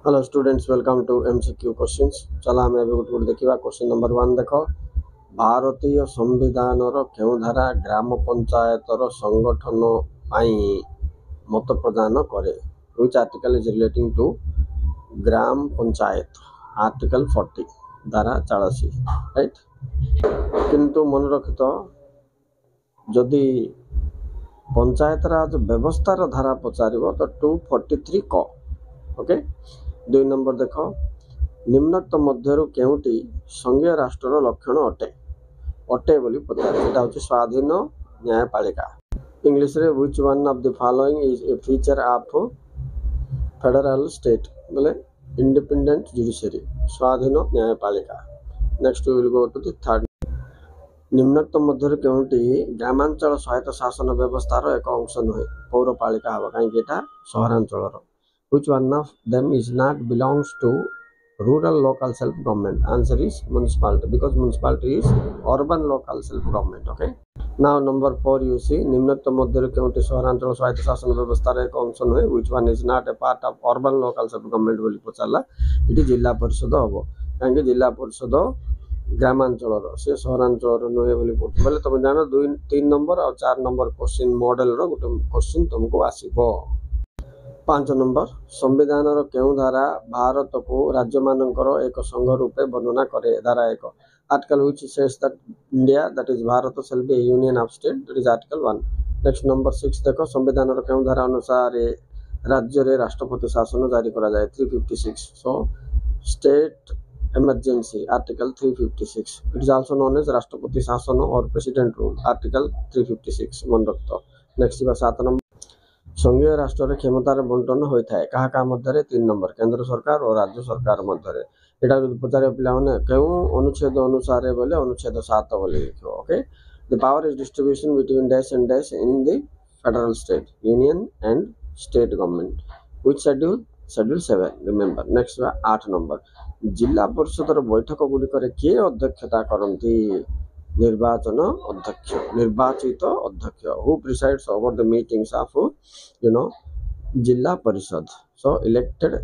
Hello students welcome to MCQ questions चला आम एबे गोटे देखा क्वेश्चन नंबर 1 देख भारतीय संविधान क्यों धारा ग्राम पंचायत संगठन मत प्रदान करे which article is relating to gram panchayat article 40 धारा 40 राइट किंतु मन रखि तो जदि पंचायत राज व्यवस्थार धारा पचार तो 243 क ओके 2 नंबर देख निम्नोक्त मध्यरु केउटी संघीय राष्ट्र लक्षण अटे अटे बोली पचार एटा होची स्वाधीन न्यायपालिका इंग्लिश रे which one of the following is a feature of federal state बोले इंडिपेंडेंट जुडिशरी स्वाधीन न्यायपालिका next we will go to the third निम्नोक्त मध्यरु केउटी ग्रामांचल स्वायत्त शासन व्यवस्थार एक अंश नुहे पौरपालिका हवा कहीं एटा सहरांचल which one of them is not belongs to rural local self government answer is municipality because municipality is urban local self government okay now number 4 you see निम्नोक्त मध्य केउटी सहरांचल स्वायत्त शासन व्यवस्था एक अंश नुहे which one is not a part of urban local self government बोली पचारला इटी जिला परिषद हबो काहे जिला परिषद ग्रामांचल से सहरांचल नुहे बोली पड़छ बोले तुम जानो 2 3 नंबर और 4 नंबर क्वेश्चन मॉडल रो गोटे क्वेश्चन तुमको आसीबो 5 नंबर संविधान क्यों धारा भारत को राज्य मानकर एक संघ रूपे वर्णना करे धारा 1 article which says that India that is Bharat shall be A union of state that is article 1 next number 6 देखो संविधान क्यों धारा अनुसार राज्य रे राष्ट्रपति शासन जारी करा जाए 356 so state emergency article 356 it is also known as राष्ट्रपति शासन और प्रेसिडेंट रूल आर्टिकल 356 मन रखतो नेक्स्ट 7 नंबर संघीय राष्ट्र क्षमतार बंटन होता है क्या मध्य 3 नंबर केंद्र सरकार और राज्य सरकार मध्य यहाँ पचारे पे क्यों अनुच्छेद अनुसार बोले अनुच्छेद 7 बोले लिखो okay the power is distribution between dash and dash in the federal state union and state government which schedule 7 remember next 8 number जिला परिषद बैठक गुड़िक किए अध्यक्षता करती निर्वाचन अध्यक्ष निर्वाचित अध्यक्ष who presides over the meetings of जिला परिषद सो इलेक्टेड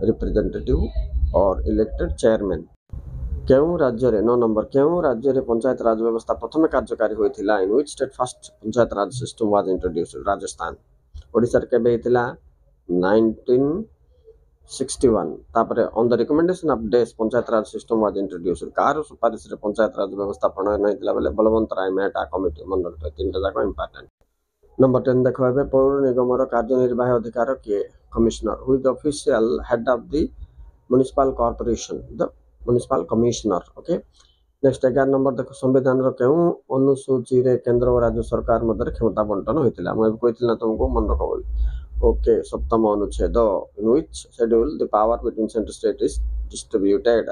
रिप्रेजेंटेटिव और इलेक्टेड चेयरमैन क्यों राज्य रे 9 नंबर क्यों राज्य रे पंचायत राज व्यवस्था प्रथम कार्यकारी होइथिला in which state first panchayat raj system was introduced Rajasthan Odisha रे केबे हेतिला 1961 तापर ऑन द रिकमेंडेशन ऑफ देश panchayat raj system was introduced car सुपारिश रे पंचायत राज व्यवस्था प्रणयन होइतिला बेले बलवंत राय मेहता कमिटी मन रखतो तीनटा जाको इंपोर्टेंट नंबर 10 देखो एबे पौर निगम रो कार्यनिर्वाही अधिकार के commissioner who is the official head of the municipal corporation the municipal commissioner okay next 11 number देखो संविधान रो केउ अनुसूची रे केंद्र और राज्य सरकार मध्य क्षमता बंटन होइतिला मैं कहतिला तुमको मन रखो बोली ओके सप्तम अनुच्छेद in which schedule the power between central state is distributed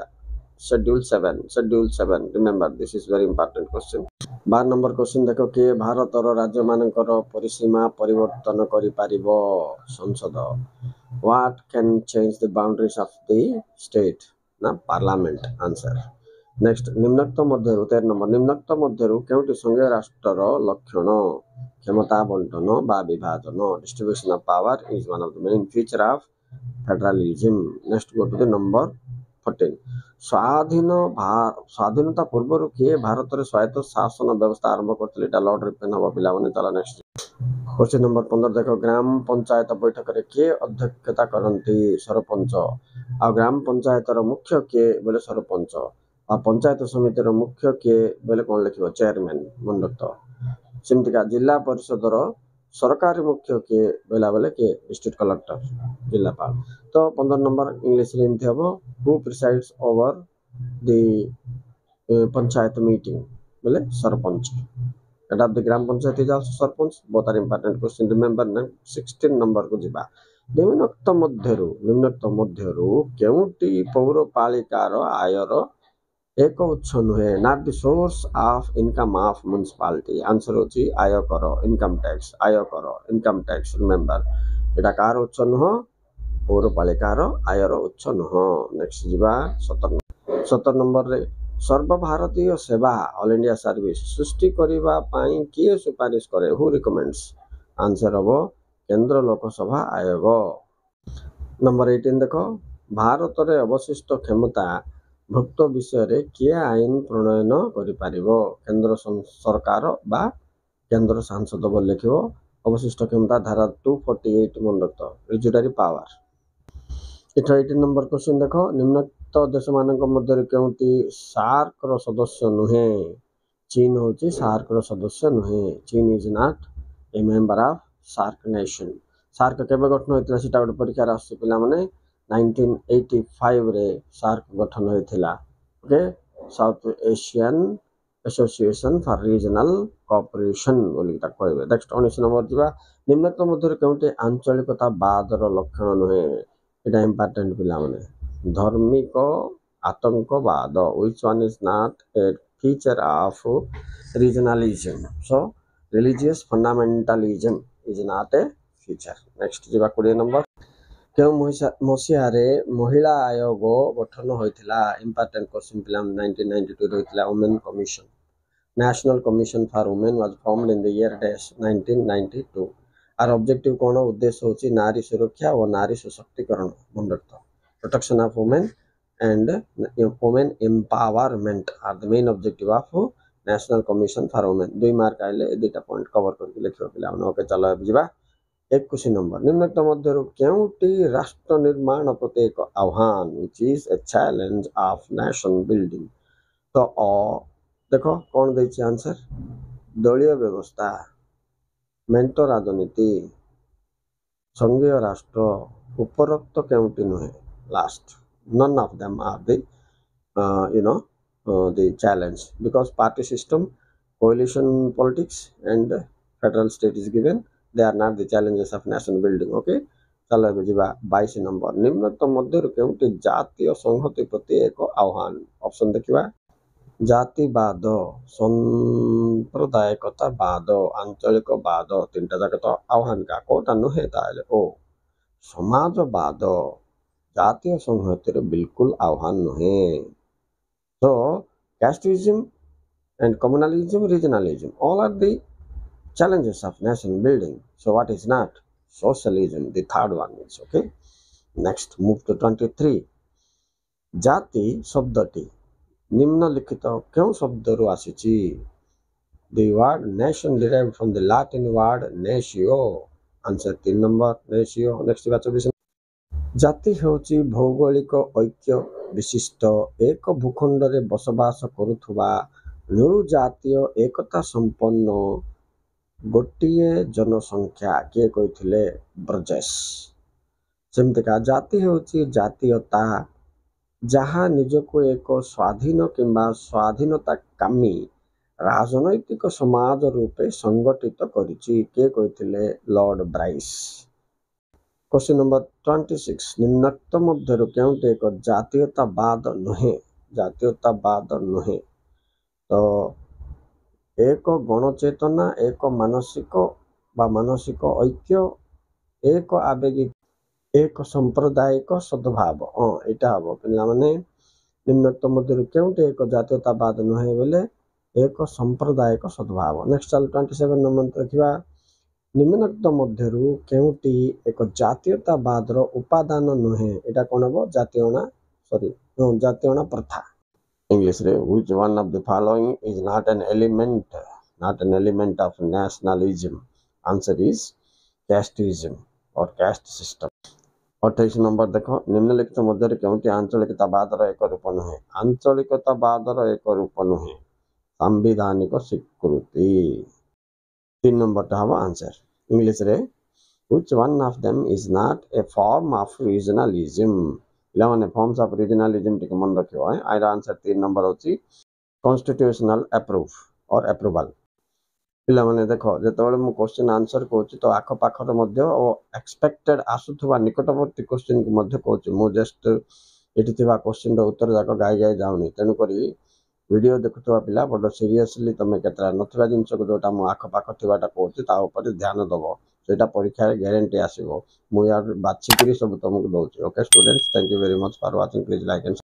schedule 7 remember this is very important question 12 number question देखो कि भारत और राज्य मानकर परिसीमा परिवर्तन करि पारिबो संसद what can change the boundaries of the state ना पार्लियामेंट आंसर नेक्स्ट निम्नोक्त मध्य 13 नंबर निम्नोक्त मध्य केउटी संघीय राष्ट्र लक्षण क्षमता बंटन बा विभाजन distribution of power is one of the main feature of federalism next go to the number 14 स्वाधीनता पूर्व किए भारत रे स्वायत्त शासन व्यवस्था आरंभ करथिले एटा लॉर्ड रिपन हबो पिला माने चला नेक्स्ट क्वेश्चन नंबर 15 देखो ग्राम पंचायत बैठक रे किए अध्यक्षता करंती सरपंच आ ग्राम पंचायत रो मुख्य के बोले सरपंच आ पंचायत समिति रो मुख्य के बोले कोन लिखिबो चेयरमैन मन रखतो सिमतिका जिला परिषद रो सरकारी मुख्य के बोला बोले के डिस्ट्रिक्ट कलेक्टर जिलापाल तो 15 नंबर इंग्लिश रे एमथि हबो who presides over the panchayat meeting बोले sarpanch head of the gram panchayat is also sarpanch both are important question remember 16 number को जिबा निम्नोक्त मध्यरु केउटी पौरपालिकार आयर एक उत्स नुहे not the source of income of municipality answer होची आयकर इनकम टैक्स रिमेंबर एटा कार उत्स नुह पौरपालिकार आयर उत्स नुह नेक्स्ट जिबा 17 नंबर रे सर्वभारतीय सेवा ऑल इंडिया सर्विस सृष्टि करिबा पई किए सुपारिश करे हु रिकमेंड्स आंसर हबो केंद्र लोकसभा आयोग नंबर 18 देखो भारत रे अवशिष्ट क्षमता भुक्त विषय किए आईन प्रणयन करिपारिबो केंद्र सरकार बा केंद्र सांसद बोल लिखिबो अवशिष्ट क्षमता धारा 248 मन रखत रिजुडरी पावर। इथर 18 नंबर क्वेश्चन देखो निम्नलिखित देश मानक मध्य केउंटी सार्क रो सदस्य नुहे। चीन होची सार्क रो सदस्य नुहे। चीन is not a member of SAARC nation. SAARC केबे गठन होइतिला सेटा गोटे परीक्षा रे आसी पिला माने 1985 रे सार्क गठन होइतिला। Okay South Asian Association for Regional Cooperation बोली ता कहबे। नेक्स्ट 19 नंबर दिबा निम्नलिखित मध्य केउंटी आंचलिकता बाद रो लक्षण नुहे। इटा इंपोर्टेंट पिला माने धार्मिक आतंकवाद which one is not A feature of regionalism. So religious fundamentalism is not A feature. Next जिबा 20 नंबर केउ मसिया रे महिला आयोग गठन होइतिला। इंपोर्टेंट क्वेश्चन पिला 1992 होइतिला women commission. National Commission for Women was formed in the year 1992। आर ऑब्जेक्टिव कोन उद्देश्य होची नारी सुरक्षा और नारी सशक्तिकरण मन रखता। Protection of women and women empowerment are the main objective of National Commission for Women. 2 mark आइले दुटा पॉइंट कवर करके लिखियो पिला। ओके चलो अब जिबा 21 नंबर निम्नलिखित मध्यरु केउटी राष्ट्र निर्माण प्रति एक आह्वान which is a challenge of nation building. तो देखो कौन देछि आंसर दलीय व्यवस्था मेंटो राजनीति संघीय राष्ट्र उपरोक्त केउटी नुहे last none of them are the the challenge because party system coalition politics and federal state is given they are not the challenges of nation building। okay चलो अब जिबा 22 नंबर निम्नलिखित मध्यरु केउटी जातीय संहति प्रति एक आह्वान। ऑप्शन देखिबा जातिवाद सांप्रदायिकतावाद आंचलिकवाद तीनटा जाक तो आह्वान का कोटा नुहे ताले ओ समाजवाद जातीय संहति रे बिल्कुल आह्वान नुहे। so casteism and communalism regionalism all are the challenges of nation building। so what is not socialism the third one is। okay next move to 23 जाति शब्दटी निम्नलिखित क्यों शब्द रु आसीची। the word nation derived from the latin word natio। Answer 3 number natio। Next 24 जाति हेउची भौगोलिक ऐक्य विशिष्ट एक भूखंड रे बसवास करुथुबा नृ जातीय एकता संपन्न गोटिए जनसंख्या के कहिथिले ब्रजेश। सेमतिका जाति हेउची जातीयता जहाँ निजको एक स्वाधीन किंबा स्वाधीनता कामी राजनैतिक समाज रूपे संगठित करिछि के कहिथिले लॉर्ड ब्राइस। क्वेश्चन नंबर 26 निम्नलिखित मध्यरु केउटे एक जातीयतावाद नुहे। जातीयतावाद नुहे तो एक गणचेतना एक मानसिक ऐक्य एक आवेगिक एक सांप्रदायिक सद्भाव एटा हबो पिला माने निम्नलिखित मध्यरु केउटे एक जातीयतावाद नुहे बोले एक सांप्रदायिक सद्भाव। नेक्स्ट चल 27 नंबर देखिबा निम्नलिखित मध्यरु केउटी एक जातीयतावाद रो उपादान नुहे। एटा कोन हबो जातीयना प्रथा इंग्लिश रे which one of the following is not an element of nationalism. Answer is casteism और कैस्ट सिस्टम। 28 नंबर देखो निम्नलिखित मध्यरु केउटी आंचलिकतावाद रो एक रूप नुहे। आंचलिकतावाद रो एक रूप नुहे संवैधानिक स्वीकृति। 3 नंबर टा हबो आंसर इंग्लिश रे which one of them is not a form of regionalism। पिला माने फॉर्म्स ऑफ रीजनलिज्म टिक मन रखियो है। आइरा आंसर 3 नंबर होची कॉन्स्टिट्यूशनल अप्रूव और अप्रूवल। पिला माने देखो जेतबेले मु क्वेश्चन आंसर कोची तो आखो पाखर मध्य ओ एक्सपेक्टेड आसुथबा निकटवर्ती क्वेश्चन को मध्य कोची मु जस्ट एठी थिबा क्वेश्चन रो उत्तर जाको गाई जाउनी तेनु करी वीडियो देखुथबा पिला बड सीरियसली तमे केतरा नथबा जिंस को जोटा मु आखो पाखर थिबाटा कोची ता ऊपर ध्यान दबो सेटा परीक्षा रे गारंटी आसीबो मु यार बाछि करी सब तुमको दउची। Okay students thank you very much for watching please like and